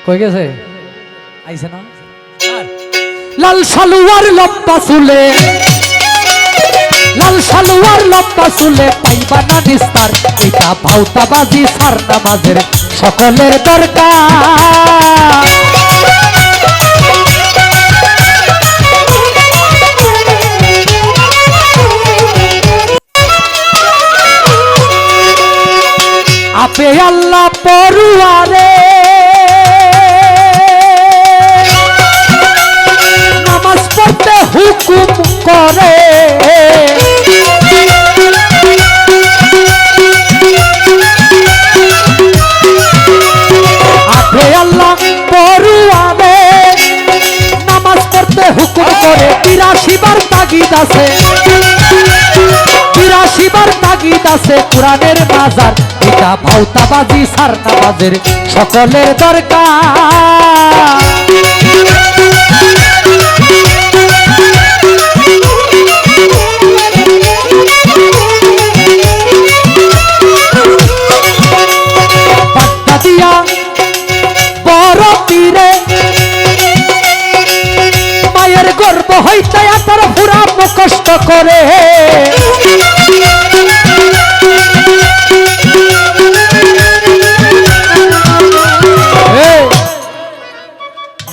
কই গেছে? আইছে না? লাল সালোয়ার লম্বা চুলে, লাল সালোয়ার লম্বা চুলে পাইবা না নিস্তার। এটা ভাউতাবাজি সার নামাজের সকলের দরকার। আপে আল্লাহ পড়ুয়ারে নামাজ পড়তে হুকুম করে। আপে আল্লাহ পড়ুয়ারে নামাজ পড়তে হুকুম করে। ৮২ বার তাগিদ আছে, ৮২ বার তাগিদ আছে কোরআনের মাজার। এটা ভাউতাবাজি সার নামাজের সকলের দরকার। বাট্টা দিয়া বড় পীরে মায়ের গর্ভ হইতে তার পুরা মুখস্থ করে।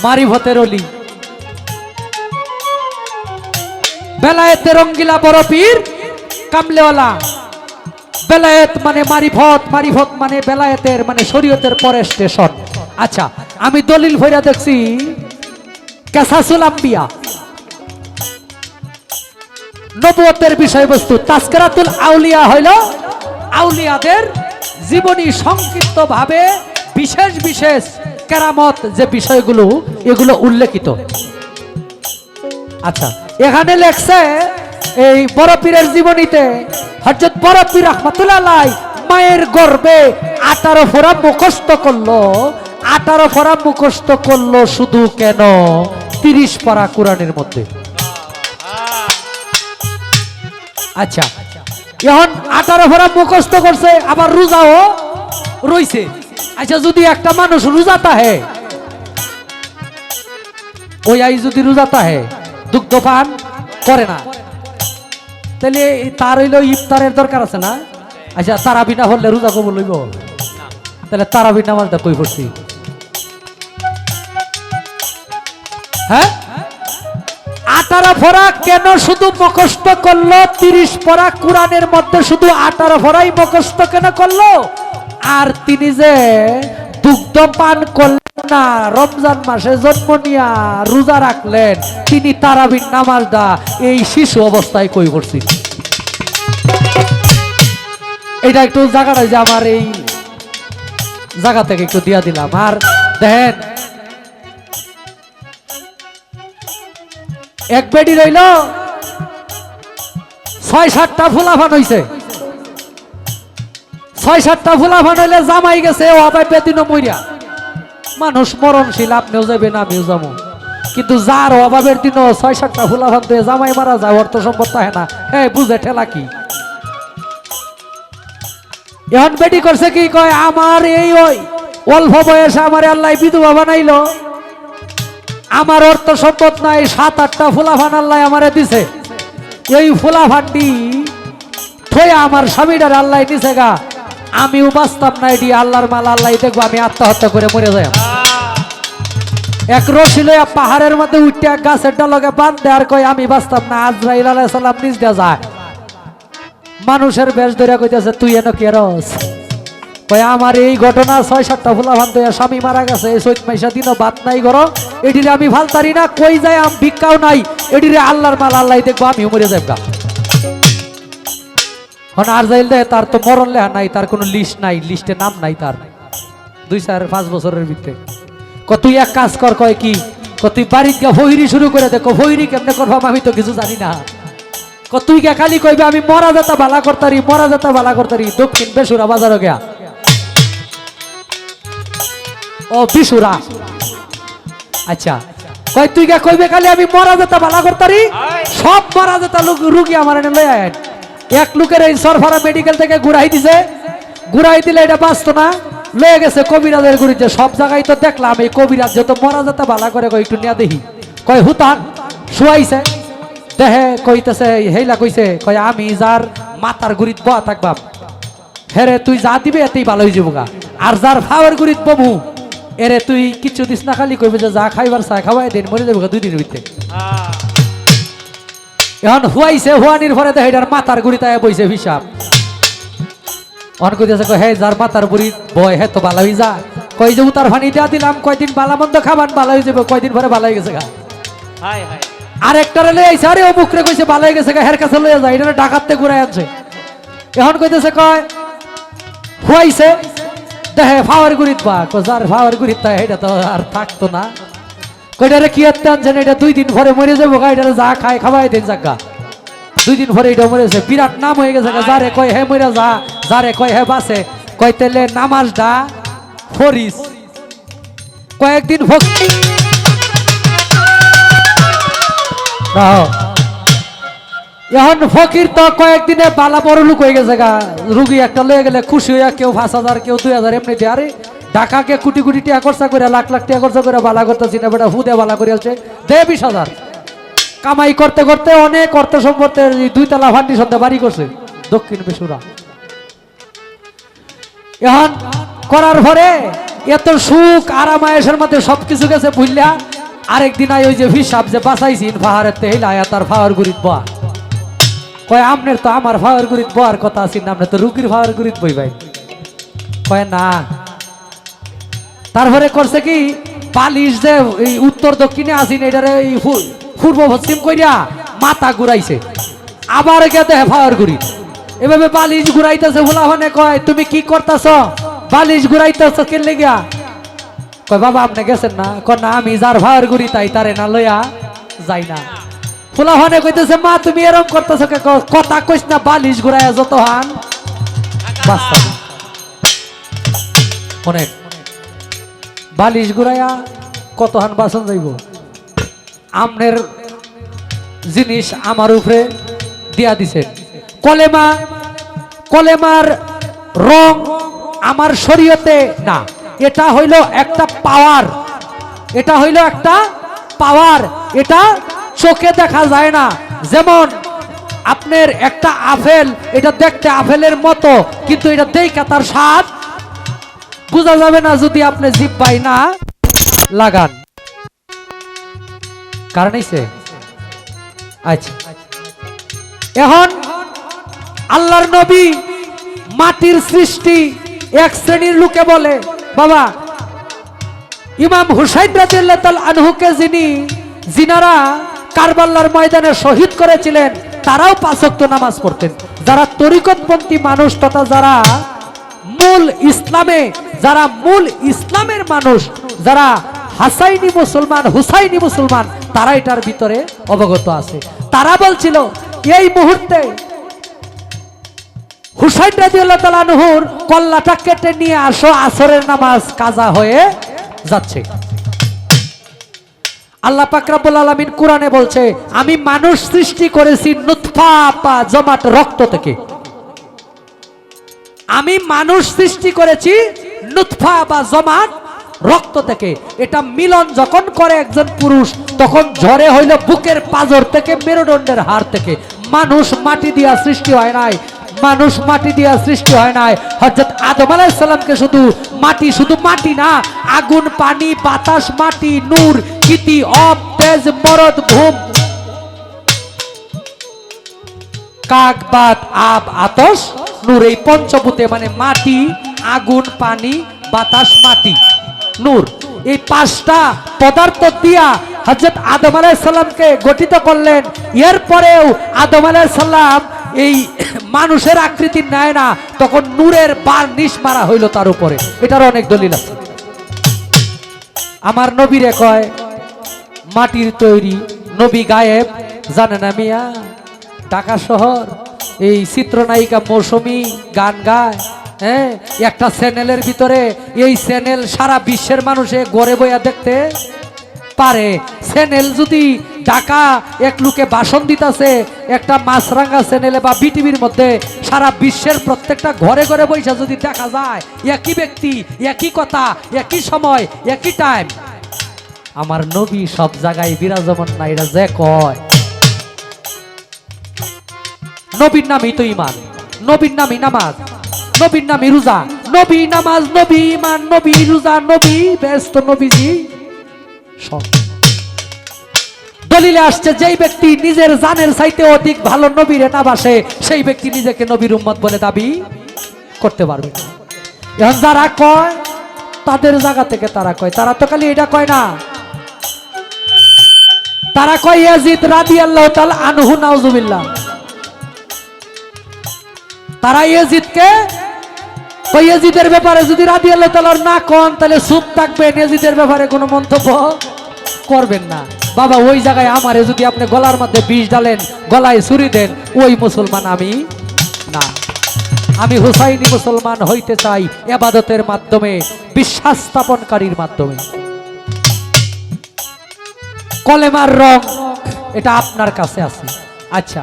মারিফতের অলি বেলায়েতের রঙ্গিলা বড় পীর কামলেওয়ালা। বেলায়েত মানে মারিফত, মারিফত মানে বেলায়েতের মানে শরীয়তের পরের স্টেশন। আচ্ছা, আমি দলিল ভইরা দেখছি কাসাসুল আম্বিয়া নবুয়তের বিষয়বস্তু। তাজকিরাতুল আউলিয়া হইল আউলিয়াদের জীবনী সংক্ষিপ্ত ভাবে বিশেষ বিশেষ কেরামত যে বিষয়গুলো এগুলো উল্লেখিত। আচ্ছা, এখানে লেখছে এই বড় পীরের জীবনীতে হযরত বড় পীর রাহমাতুল্লাহ আলাইহি মায়ের গর্ভে 18 ফোঁড়া মুখস্থ করলো। 18 ফোঁড়া মুখস্থ করলো শুধু কেন? 30 পারা কোরআনের মধ্যে। আচ্ছা, এখন 18 ফোঁড়া মুখস্থ করছে, আবার রোজাও রইছে। আচ্ছা, যদি একটা মানুষ রোজা তাহে, ওই আই যদি রোজা তাহে দুগ্ধ পান করে না, তাহলে তার হইল ইফতারের দরকার আছে না? আচ্ছা, তারাবি না হলে রোজা কবুল হইব? তাহলে তারাবি নামাজটা কই পড়ছি? হ্যাঁ, 18 ফোঁড়া কেন শুধু মুখস্থ করলো? 30 পারা কোরআনের মধ্যে শুধু 18 ফোঁড়াই মুখস্থ কেন করলো? আর তিনি যে দুগ্ধ পান করলেন না, রমজান মাসে জন্ম নিয়া রোজা রাখলেন, তিনি তারাবির নামাজটা এই শিশু অবস্থায় কই করছেন? এটা একটু জায়গাটা যে আমার এই জায়গা থেকে একটু দিয়া দিলাম। আর দেখেন, এক বেডি রইল ৬-৭টা ফুলাফান হইছে। ৬-৭টা ফুলাফান হইলে জামাই গেছে ও আবার বেদিনও মইরা। মানুষ মরণশীল, আপনিও যাবেন আমিও যাবো, কিন্তু যার অভাবের দিনও ৬-৭টা ফুলাফান দিয়ে জামাই মারা যায়, অর্থ সম্পদ থাকে না। হ্যাঁ, বুঝে ঠেলা কি? এখন বেটি করছে কি, কয় আমার এই ওই অল্প বয়সে আমার আল্লাহ বিধবা বানাইলো, আমার অর্থ সম্পদ নাই, ৭-৮টা ফুলাফান আল্লাহ আমারে দিছে, এই ফুলাফানটি থইয়া আমার স্বামীটার আল্লাহ দিছে গা, আমিও বাঁচতাম না, এটি আল্লাহর মাল, আল্লাহ দেখবো আমি আত্মহত্যা করে মরে যাই। এক রশি লইয়া পাহাড়ের মধ্যে উঠে গাছের ডালকে বাঁধে আর কয় আমি বাঁচতাম না। আজরাইল আলাইহিস সালাম নিজ দিয়া যায়, মানুষের বেশ ধরে কইতেছে তুই এনে কে রস? কয় আমার এই ঘটনা ৬-৭টা ফুলাফান দিয়া স্বামী মারা গেছে, এই ৪ মাইশা দিনও ভাত নাই গরো, এটিরে আমি ফালতারি না, কই যায় আম ভিক্ষাও নাই, এটিরে আল্লাহর মাল, আল্লাহ দেখবো আমিও মরে যাই গা। আজরাইল দেয়, তার তো মরণ লেখা নাই, তার কোনো লিস্ট নাই, লিস্টে নাম নাই তার, ২-৪-৫ বছরের ভিতরে। তুই এক কাজ কর, কয় কি, তুই বাড়িতে গিয়ে ফহিরি শুরু করে দে। ফহিরি কেমনে করবাম আমি তো কিছু জানি না। তুই কে খালি কইবে আমি মরা যেতা ভালা করতারি, মরা যেতা ভালা করতারি, দক্ষিণ বেসুরা বাজারও গিয়া। ও বিশুরা, আচ্ছা, কয় তুই কে কইবে খালি আমি মরা যেতা ভালা করতারি, সব মরা যেতা রুগী আমার এনে লই আয়। এক লোকের এই সরফারা মেডিকেল থেকে ঘুরাই দিছে, ঘুরাই দিলে এটা বাঁচতো না, লয়ে গেছে কবিরাজের গুড়িতে। সব জায়গায় তো দেখলাম এই কবিরাজ যত মরা যেতে বালা করে কই একটু নিয়ে দেখি। কয় হুতান শুয়াইছে দেহে কইতেছে হেইলা কইছে কয় আমি যার মাথার গুড়িত বয়া থাকবাম হেরে তুই যা দিবে এতেই ভালো হয়ে যাবো গা, আর যার ফাওয়ার গুড়িত বমু এরে তুই কিছু দিস না, খালি কইবে যে যা খাইবার চা খাওয়াই দিন মরে যাবো 2 দিনের ভিতরে। এখন হুয়াইছে, হুয়ানির পরে দেখে এটার মাথার গুড়িতে বইছে হিসাব। অন কইতেছে হে যার মাথার বুড়ি বয় হে তো ভালো হয়ে যায়। কই যে উতার ফানি দিয়া দিলাম, কয়দিন বালা মন্দ খাবান ভালো হয়ে যাবে, কয়দিন পরে ভালো হয়ে গেছে গা। আর একটা রে আইছে আরে ও মুখরে কইছে ভালো হয়ে গেছে গা, হের কাছে লইয়া যায়, এটা ডাকাতে ঘুরাই আনছে। এখন কইতেছে কয় হুয়াইছে দেখে ফাওয়ার গুড়িত বা যার ফাওয়ার গুড়িত তাই এটা তো আর থাকতো না। কইটারে কি আনতে আনছেন, এটা 2 দিন পরে মরে যাবো গা, এটা যা খায় খাওয়াই দিন জাগা। 2 দিন পরে এটা মরেছে, বিরাট নাম হয়ে গেছে। যারে কয় হে মরে যা, যারে কয় হে বাসে, কয় তেলে নামাজ ডা ফরিস। কয়েকদিন এখন ফকির তো কয়েকদিনে বালা বড় লোক হয়ে গেছে গা। রুগী একটা লয়ে গেলে খুশি হইয়া কেউ 5,000 কেউ 2,000 এমনি দিয়ে। আরে ঢাকাকে কোটি কোটি টাকা খরচা করে, লাখ লাখ টাকা খরচা করে বালা করতেছি না বেটা, হুদে বালা করে আছে দে 20,000। কামাই করতে করতে অনেক অর্থ সম্পদের 2 তলা ফান্ডিশন বাড়ি করছে দক্ষিণ বেসুরা। এখন করার পরে এত সুখ আরাম আয়েশের মধ্যে সবকিছু গেছে ভুললা। আরেকদিন আই ওই যে হিসাব যে বাঁচাইছিন পাহাড়ের তেহিলা তার ফাওয়ার গুড়িত বয়া। কয় আমনের তো আমার ফাওয়ার গুড়িত বয়ার কথা আছেন, আপনি তো রুগীর ফাওয়ার গুড়িত বই ভাই। কয় না। তারপরে করছে কি পালিশ যে এই উত্তর দক্ষিণে আসিন এটারে পূর্ব পশ্চিম কইরা মাথা ঘুরাইছে, আবার গেতে ফাওয়ার গুড়ি এভাবে বালিশ ঘুরাইতেছে। ফুলাফানে কয় তুমি কি করতেছ, বালিশ ঘুরাইতেছ কে লেগা? কয় বাবা আপনি গেছেন না? কয় না আমি যার ফাওয়ার গুড়ি তাই তারে না লইয়া যাই না। ফুলাফানে কইতেছে মা তুমি এরকম করতেছ কে? কথা কইস না, বালিশ ঘুরাইয়া যত হান বাস্তা অনেক বালিশ ঘুরাইয়া কত হান বাসন যাইব। আমনের জিনিস আমার উপরে দিয়া দিছেন। কলেমা, কলেমার রং আমার শরীয়তে না, এটা হইল একটা পাওয়ার, এটা হইল একটা পাওয়ার, এটা চোখে দেখা যায় না। যেমন আপনার একটা আপেল, এটা দেখতে আপেলের মতো, কিন্তু এটা দেখা তার স্বাদ বোঝা যাবে না যদি আপনি জিহ্বায় না লাগান। কারণ আচ্ছা এখন আল্লাহর নবী মাটির সৃষ্টি। এক শ্রেণীর লোকে বলে বাবা ইমাম হুসাইন রাদিয়াল্লাহু তাআলা আনহুকে যিনারা কারবালার ময়দানে শহীদ করেছিলেন তারাও 5 ওয়াক্ত নামাজ পড়তেন। যারা তরিকতপন্থী মানুষ তথা যারা মূল ইসলামের মানুষ, যারা হাসাইনি মুসলমান, হুসাইনি মুসলমান, তারা এটার ভিতরে অবগত আছে। তারা বলছিল এই মুহূর্তে হুসাইন রাদিয়াল্লাহু তাআলা আনহুর কল্লাটা কেটে নিয়ে আসো, আসরের নামাজ কাজা হয়ে যাচ্ছে। আল্লাহ পাক রব্বুল আলামিন কোরআনে বলছে আমি মানুষ সৃষ্টি করেছি নুতফা বা জমাট রক্ত থেকে। আমি মানুষ সৃষ্টি করেছি নুতফা বা জমাট রক্ত থেকে। এটা মিলন যখন করে একজন পুরুষ তখন ঝরে হইল বুকের পাঁজর থেকে, মেরুদণ্ডের হাড় থেকে। মানুষ মাটি দিয়া সৃষ্টি হয় নাই, মানুষ মাটি দিয়া সৃষ্টি হয় নাই। হযরত আদম আলাইহিস সালামকে শুধু মাটি না, আগুন, পানি, বাতাস, মাটি, নূর, গীতি, অব, তেজ, মরদ, ভূম, কাক, বাত, আব, আতশ, নূর, এই পঞ্চভূতে মানে মাটি, আগুন, পানি, বাতাস, মাটি, নূর, এই 5টা পদার্থ দিয়া হযরত আদম আলাইহিস সালামকে গঠিত করলেন। এরপরেও আদম আলাইহিস সালাম এই মানুষের আকৃতি নেয় না, তখন নূরের বার্নিশ মারা হইল তার উপরে। এটার অনেক দলিল আছে। আমার নবীরে কয় মাটির তৈরি, নবী গায়েব জানে না মিয়া। ঢাকা শহর এই চিত্রনায়িকা মৌসুমী গান গায়, হ্যাঁ, একটা চ্যানেলের ভিতরে। এই চ্যানেল সারা বিশ্বের মানুষে গড়ে বইয়া দেখতে পারে। চ্যানেল যদি ঢাকা এক লোকে ভাষণ দিতেছে একটা মাছরাঙ্গা চ্যানেলে বা বিটিভির মধ্যে, সারা বিশ্বের প্রত্যেকটা ঘরে ঘরে বৈশা যদি দেখা যায় একই ব্যক্তি, একই কথা, একই সময়, একই টাইম, আমার নবী সব জায়গায় বিরাজমান না, এটা যে কয়। নবীর নামই তো ইমান, নবীর নামই নামাজ, নবীর নামই রোজা, নবী নামাজ, নবী ইমান, নবী রোজা, নবী ব্যস্ত, নবীজি সব। দলিলে আসছে যেই ব্যক্তি নিজের জানের চাইতে অধিক ভালো নবীরে না বাসে, সেই ব্যক্তি নিজেকে নবীর উম্মত বলে দাবি করতে পারবে না। এখন যারা কয় তাদের জায়গা থেকে তারা কয়, তারা তো খালি এটা কয় না, তারা কয় ইয়াজিদ রাদিয়াল্লাহু তাআলা আনহু নাউজুবিল্লাহ। তারা ইয়াজিদকে কয় ইয়াজিদের ব্যাপারে যদি রাদিয়াল্লাহু তাআলা না কোন তাহলে চুপ থাকবেন, ইয়াজিদের ব্যাপারে কোনো মন্তব্য করবেন না। বাবা ওই জায়গায় আমারে যদি আপনি গলার মধ্যে বিষ ডালেন, গলায় ছুরি দেন, ওই মুসলমান আমি না। আমি হুসাইনি মুসলমান হইতে চাই ইবাদতের মাধ্যমে, বিশ্বাস স্থাপনকারীর মাধ্যমে। কলেমার রং এটা আপনার কাছে আছে। আচ্ছা,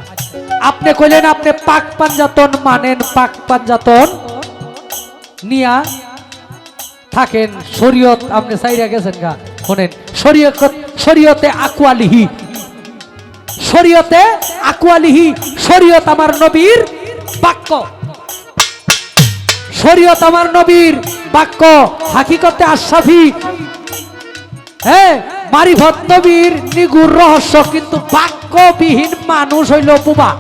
আপনি কইলেন আপনি পাক পাঞ্জাতন মানেন, পাক পাঞ্জাতন নিয়া থাকেন, শরীয়ত আপনি চাইরা গেছেন গা। শুনেন, শরীয়তে আকওয়ালিহি, শরীয়তে আকওয়ালিহি, শরীয়ত আমার নবীর বাক্য, শরীয়ত আমার নবীর বাক্য, হাকিকতে আশরাফি, হ্যাঁ মারিফত নবীর নিগুর রহস্য। কিন্তু বাক্যবিহীন মানুষ হইল বুবা।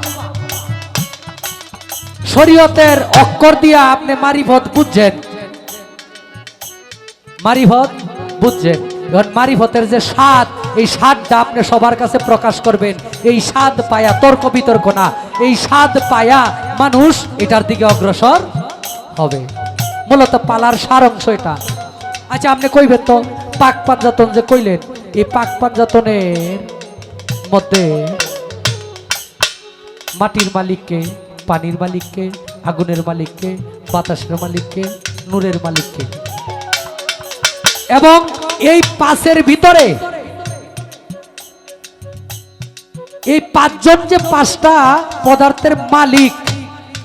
শরীয়তের অক্ষর দিয়া আপনি মারিফত বুঝছেন, মারিফত বুঝছেন। এখন মারিফতের যে স্বাদ, এই স্বাদটা আপনি সবার কাছে প্রকাশ করবেন। এই স্বাদ পায়া, তর্ক বিতর্ক না, এই স্বাদ পায়া মানুষ এটার দিকে অগ্রসর হবে। মূলত পালার সার অংশ এটা। আচ্ছা, আপনি কইবেন তো পাক পাঞ্জাতন যে কইলেন, এই পাক পাঞ্জাতনের মধ্যে মাটির মালিককে, পানির মালিককে, আগুনের মালিককে, বাতাসের মালিককে, নূরের মালিককে, এবং এই পাঁচের ভিতরে এই পাঁচজন যে পাঁচটা পদার্থের মালিক,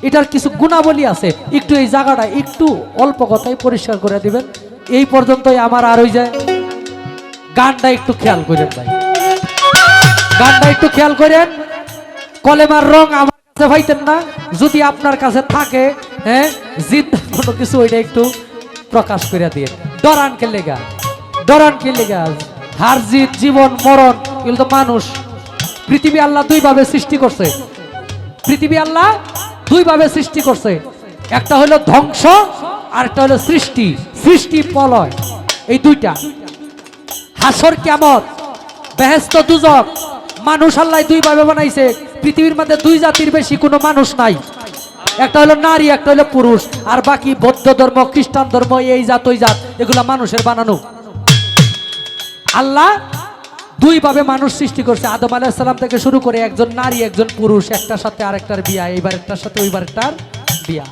এটার কিছু গুণাবলী আছে। একটু এই জায়গাটা একটু অল্প কথায় পরিষ্কার করে দিবেন, এই পর্যন্তই আমার আর ওই যায়। গানটা একটু খেয়াল করেন ভাই, গানটা একটু খেয়াল করেন। কলেমার রং আমার কাছে পাইতেন না, যদি আপনার কাছে থাকে, হ্যাঁ জিদ কোনো কিছু, ওইটা একটু প্রকাশ করে দিয়ে। ডরান কে লেগা, ডরান কে লেগা, হার জিত, জীবন মরণ, এগুলো তো মানুষ। পৃথিবী আল্লাহ দুই ভাবে সৃষ্টি করছে, পৃথিবী আল্লাহ দুই ভাবে সৃষ্টি করছে। একটা হলো ধ্বংস, আর একটা হলো সৃষ্টি, সৃষ্টি প্রলয়, এই দুইটা। হাসর কিয়ামত, বেহেশত দুজক, মানুষ আল্লাহ দুই ভাবে বানাইছে। পৃথিবীর মধ্যে দুই জাতির বেশি কোনো মানুষ নাই, একটা হলো নারী, একটা হলো পুরুষ। আর বাকি বৌদ্ধ ধর্ম, খ্রিস্টান ধর্ম, এই জাত ওই জাত, এগুলা মানুষের বানানো। আল্লাহ দুই ভাবে মানুষ সৃষ্টি করছে। আদম আলাইহিস সালাম থেকে শুরু করে একজন নারী, একজন পুরুষ, একটার সাথে আরেকটার বিয়া, এইবার একটার সাথে ওইবার একটার বিয়া।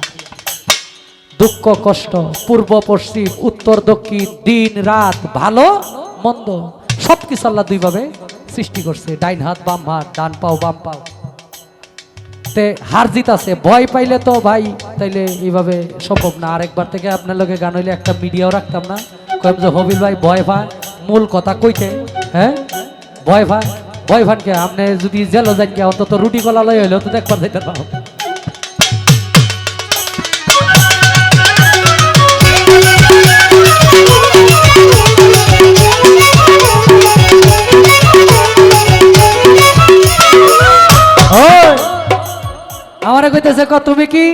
দুঃখ কষ্ট, পূর্ব পশ্চিম, উত্তর দক্ষিণ, দিন রাত, ভালো মন্দ, সবকিছু আল্লাহ দুই ভাবে সৃষ্টি করছে। ডাইন হাত বাম হাত, ডান পাও বাম পাও। তে হার জিত আছে, ভয় পাইলে তো ভাই তাইলে এইভাবে সম্ভব না। আরেকবার থেকে আপনার লোকে গান হইলে একটা মিডিয়াও রাখতাম না, কইম যে হবিল ভাই ভয় পায়, মূল কথা কইতে, হ্যাঁ ভয় পায়, ভয় পানকে আপনি যদি জেলো যান কে, অন্তত রুটি কলা লই হইলেও তো দেখবার যাইতে পারো। আমারে কইতেছে ক তুমি কি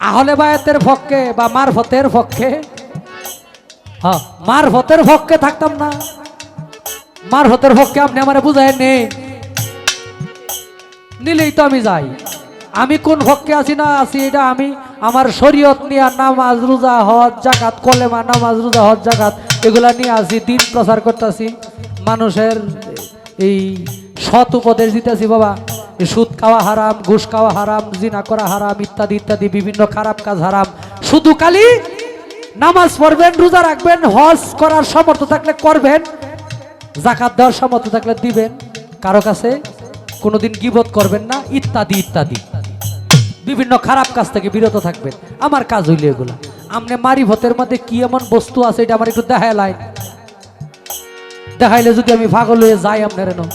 আহলে বায়াতের পক্ষে বা মারফতের পক্ষে? হ্যাঁ, মারফতের পক্ষে থাকতাম না, মারফতের পক্ষে আপনি আমারে বুঝায় নেই নিলেই তো আমি যাই। আমি কোন পক্ষে আছি না আছি এটা আমি আমার শরীয়ত নিয়ে, নামাজ রোজা হজ জাকাত, কলেমা নামাজ রোজা হজ জাকাত এগুলা নিয়ে আসি, দিন প্রচার করতেছি, মানুষের এই সৎ উপদেশ দিতেছি। বাবা সুদ খাওয়া হারাম, ঘুষ খাওয়া হারাম, জিনা করা হারাম, ইত্যাদি ইত্যাদি বিভিন্ন খারাপ কাজ হারাম। শুধু খালি নামাজ পড়বেন, রোজা রাখবেন, হজ করার সামর্থ্য থাকলে করবেন, জাকাত দেওয়ার সামর্থ্য থাকলে দিবেন, কারো কাছে কোনোদিন গীবত করবেন না, ইত্যাদি ইত্যাদি বিভিন্ন খারাপ কাজ থেকে বিরত থাকবেন। আমার কাজ হইলে এগুলা। আমনে মারিফতের মধ্যে কি এমন বস্তু আছে এটা আমার একটু দেখাইলাই, দেখাইলে যদি আমি পাগল হয়ে যাই আপনার এনো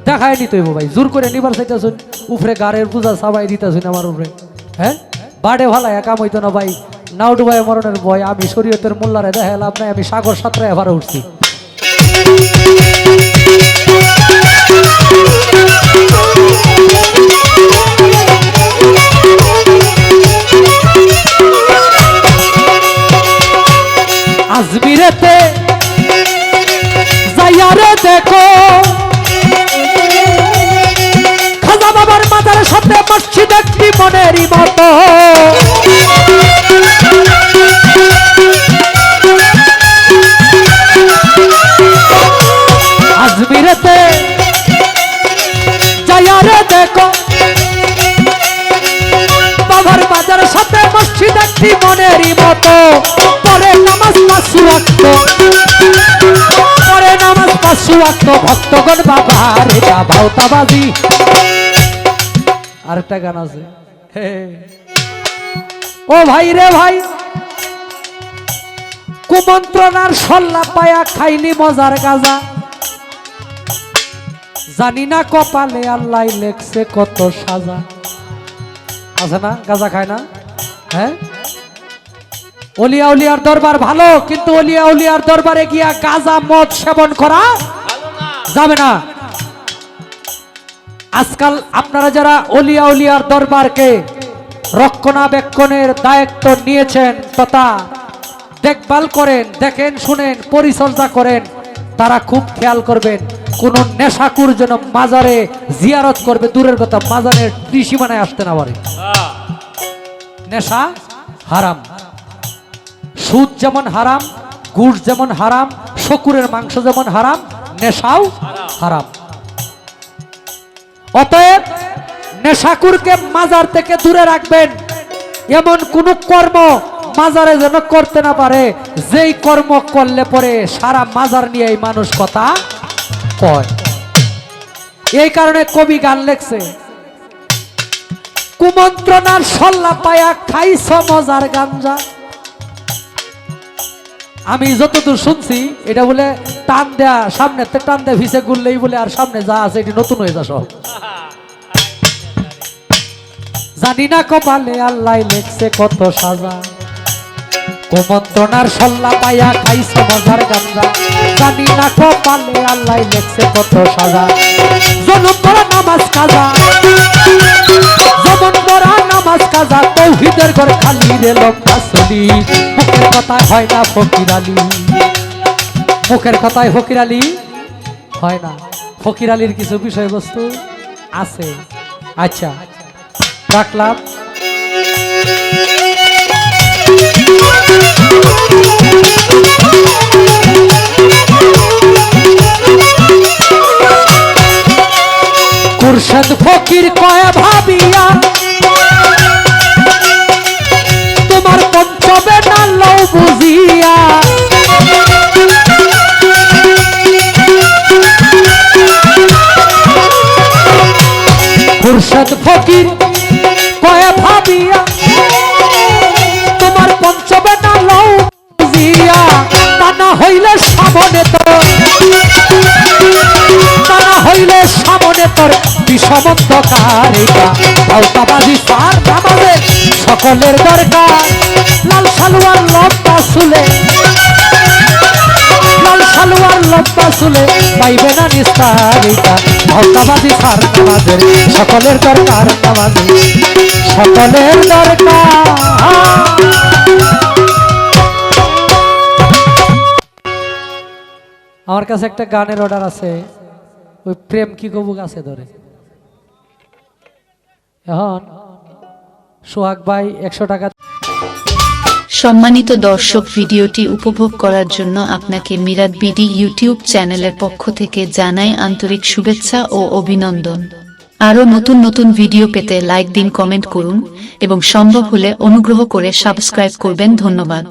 দেখায় নিতে হইব ভাই। জোর করে নিবার চাইতেছুন, উপরে গাড়ের পূজা সাবাই দিতেছুন আমার উপরে। হ্যাঁ বাড়ে ভালো কাম হইতো না ভাই, নাও ডুবাই মরণের ভয়। আমি শরীয়তের মোল্লারে দেখাইলাম না, আমি সাগর সাঁতরায় এবারে উঠছি। আজমিরেতে যাইয়ারে দেখো খাজা বাবার মাজার সাথে মসজিদ একটি মনেরই মতো। আজমিরেতে যাইয়ারে দেখো বাবার মাজার সাথে মসজিদ একটি মনেরই মতো। পরে নামাজ পাঁচ ওয়াক্ত, পরে নামাজ পাঁচ ওয়াক্ত ভক্তগণ বাবার এটা ভাওতাবাজি। আরেকটা গান আছে, ও ভাই রে ভাই কুমন্ত্রণার সল্লা পায়া খাইলি মজার গাজা। জানি না কপালে আল্লাহ লেখছে কত সাজা। আছে না গাজা খায় না? হ্যাঁ অলিয়া উলিয়ার দরবার ভালো, কিন্তু অলিয়া উলিয়ার দরবারে গিয়া গাজা মদ সেবন করা যাবে না। আজকাল আপনারা যারা অলিয়া উলিয়ার দরবারকে রক্ষণাবেক্ষণের দায়িত্ব নিয়েছেন তথা দেখভাল করেন, দেখেন শুনেন, পরিচর্যা করেন, তারা খুব খেয়াল করবেন কোন নেশাকুর যেন মাজারে জিয়ারত করবে দূরের কথা, মাজারের ত্রিসীমানায় আসতে না পারে। নেশা হারাম, সুদ যেমন হারাম, গুড় যেমন হারাম, শকুরের মাংস যেমন হারাম, নেশাও হারাম। অতএব নেশাকুরকে মাজার থেকে দূরে রাখবেন। এমন কোন কর্ম মাজারে যেন করতে না পারে যেই কর্ম করলে পরে সারা মাজার নিয়ে এই মানুষ কথা কয়। এই কারণে কবি গান লেখছে, কুমন্ত্রণার সল্লা পায়া খাইছ মজার গাঞ্জা। আমি যতদূর শুনছি এটা বলে টান দেয়া, সামনে টান দেয়া ভিসে গুললেই বলে আর সামনে যা আছে এটি নতুন হয়ে যা সব। জানি না কপালে আল্লাহ লেখছে কত সাজা। কুমন্ত্রণার সল্লা পায়া খাইছ মজার গাঞ্জা। জানি না কপালে আল্লাহ লেখছে কত সাজা। জনম করা নামাজ কাজা, জমন করা নামাজ কাজা। তৌহিদের ঘর খালি রে লম্বা চলি, মুখের কথায় হয় না ফকির আলী। মুখের কথায় ফকির আলী হয় না। ফকির আলীর কিছু বিষয়বস্তু আছে। আচ্ছা রাখলাম। কুরশদ ফকির কয় ভাবিয়া তোমার পঞ্চবে না লও বুঝিয়া। কুরশদ ফকির কয় ভাবিয়া তোমার পঞ্চবে না লও বুঝিয়া। তা না হইলে সামনে তোর, তা না হইলে সামনে তোর বিষমন্তকার। এটা ভাওতাবাজি সার নামাজে সকলের দরকার। লাল সালোয়ার লম্বা চুলে, লাল সালোয়ার লম্বা চুলে পাইবে না নিস্তার। এটা ভাওতাবাজি সার নামাজের সকলের দরকার। নামাজে সকলের দরকার। আমার কাছে একটা গানের অর্ডার আছে, ওই প্রেম কি কবু গাছে ধরে। এখন সোহাগ ভাই 100 টাকা। সম্মানিত দর্শক, ভিডিওটি উপভোগ করার জন্য আপনাকে মিরাদ বিডি ইউটিউব চ্যানেলের পক্ষ থেকে জানাই আন্তরিক শুভেচ্ছা ও অভিনন্দন। আরও নতুন নতুন ভিডিও পেতে লাইক দিন, কমেন্ট করুন এবং সম্ভব হলে অনুগ্রহ করে সাবস্ক্রাইব করবেন। ধন্যবাদ।